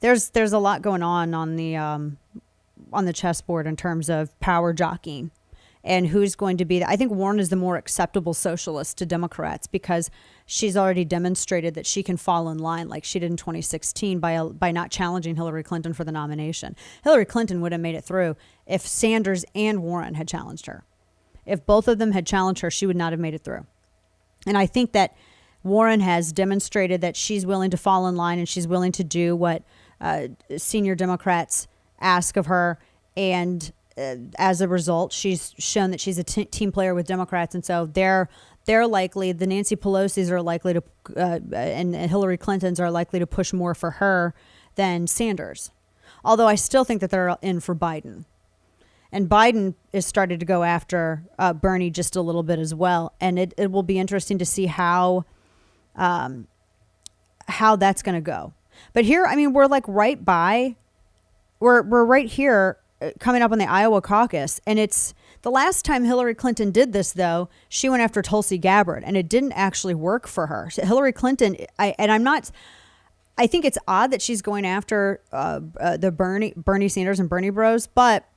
there's a lot going on the chessboard in terms of power jockeying and who's going to be. I think Warren is the more acceptable socialist to Democrats because she's already demonstrated that she can fall in line like she did in 2016 by not challenging Hillary Clinton for the nomination. Hillary Clinton would have made it through if Sanders and Warren had challenged her. If both of them had challenged her, she would not have made it through. And I think that Warren has demonstrated that she's willing to fall in line and she's willing to do what senior Democrats ask of her. And as a result, she's shown that she's a team player with Democrats. And so they're likely, the Nancy Pelosi's are likely to, and Hillary Clinton's are likely to push more for her than Sanders. Although I still think that they're in for Biden. And Biden is starting to go after Bernie just a little bit as well. And it will be interesting to see how that's going to go. But here, I mean, we're like we're right here coming up on the Iowa caucus. And it's the last time Hillary Clinton did this, though, she went after Tulsi Gabbard and it didn't actually work for her. Hillary Clinton, I think it's odd that she's going after the Bernie Sanders and Bernie bros, but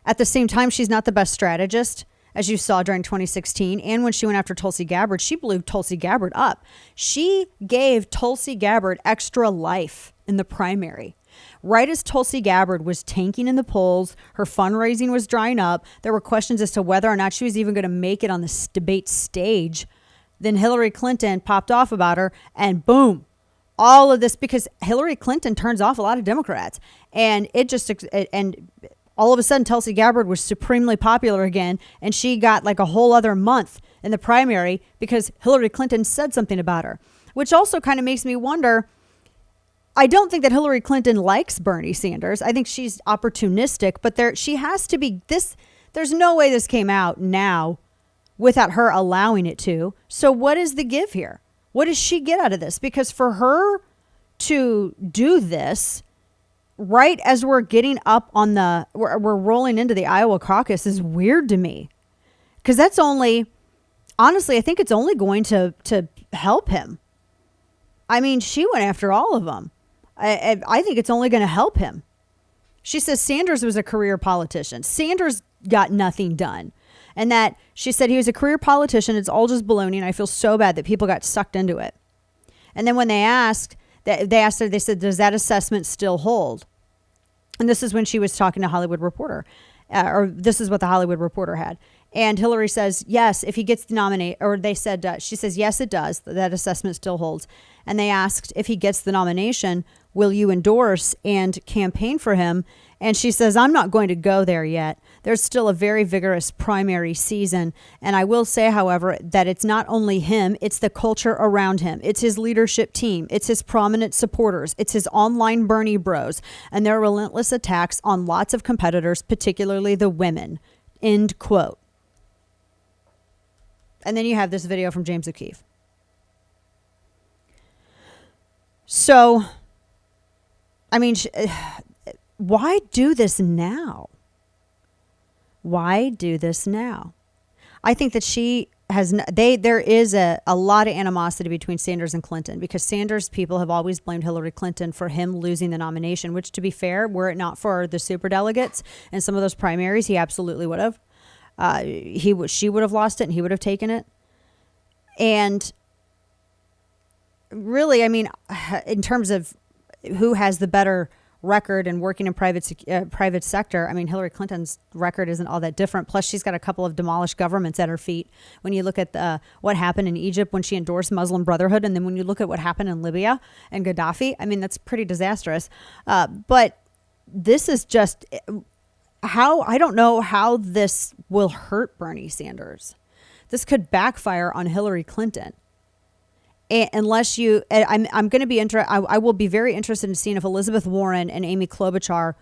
at the same time, she's not the best strategist, as you saw during 2016. And when she went after Tulsi Gabbard, she blew Tulsi Gabbard up. She gave Tulsi Gabbard extra life in the primary. Right as Tulsi Gabbard was tanking in the polls, her fundraising was drying up, there were questions as to whether or not she was even going to make it on the debate stage. Then Hillary Clinton popped off about her, and boom, all of this, because Hillary Clinton turns off a lot of Democrats. And all of a sudden, Tulsi Gabbard was supremely popular again, and she got like a whole other month in the primary because Hillary Clinton said something about her, which also kind of makes me wonder. I don't think that Hillary Clinton likes Bernie Sanders. I think she's opportunistic, but she has to be this. There's no way this came out now without her allowing it to. So what is the give here? What does she get out of this? Because for her to do this right as we're getting up on we're rolling into the Iowa caucus is weird to me. Because that's honestly, I think it's only going to help him. I mean, she went after all of them. I think it's only going to help him. She says Sanders was a career politician. Sanders got nothing done. And that she said he was a career politician. It's all just baloney. And I feel so bad that people got sucked into it. And then when they asked her, they said, does that assessment still hold? And this is when she was talking to Hollywood Reporter, or this is what the Hollywood Reporter had. And Hillary says, yes, if he gets the nomination, or they said, she says, yes, it does. That assessment still holds. And they asked, if he gets the nomination, will you endorse and campaign for him? And she says, I'm not going to go there yet. There's still a very vigorous primary season. And I will say, however, that it's not only him, it's the culture around him. It's his leadership team. It's his prominent supporters. It's his online Bernie bros and their relentless attacks on lots of competitors, particularly the women. End quote. And then you have this video from James O'Keefe. So, I mean, why do this now? Why do this now? I think that she has, there is a lot of animosity between Sanders and Clinton because Sanders people have always blamed Hillary Clinton for him losing the nomination, which to be fair, were it not for the superdelegates and some of those primaries, he absolutely would have. She would have lost it and he would have taken it. And really, I mean, in terms of who has the better record and working in private sector, I mean, Hillary Clinton's record isn't all that different. Plus, she's got a couple of demolished governments at her feet. When you look at what happened in Egypt when she endorsed Muslim Brotherhood, and then when you look at what happened in Libya and Gaddafi, I mean, that's pretty disastrous. But this is just I don't know how this will hurt Bernie Sanders. This could backfire on Hillary Clinton. Unless I'm going to be I will be very interested in seeing if Elizabeth Warren and Amy Klobuchar,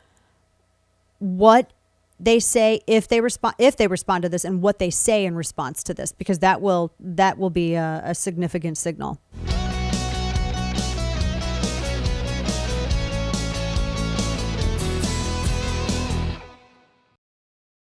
what they say if they respond to this and what they say in response to this, because that will be a significant signal.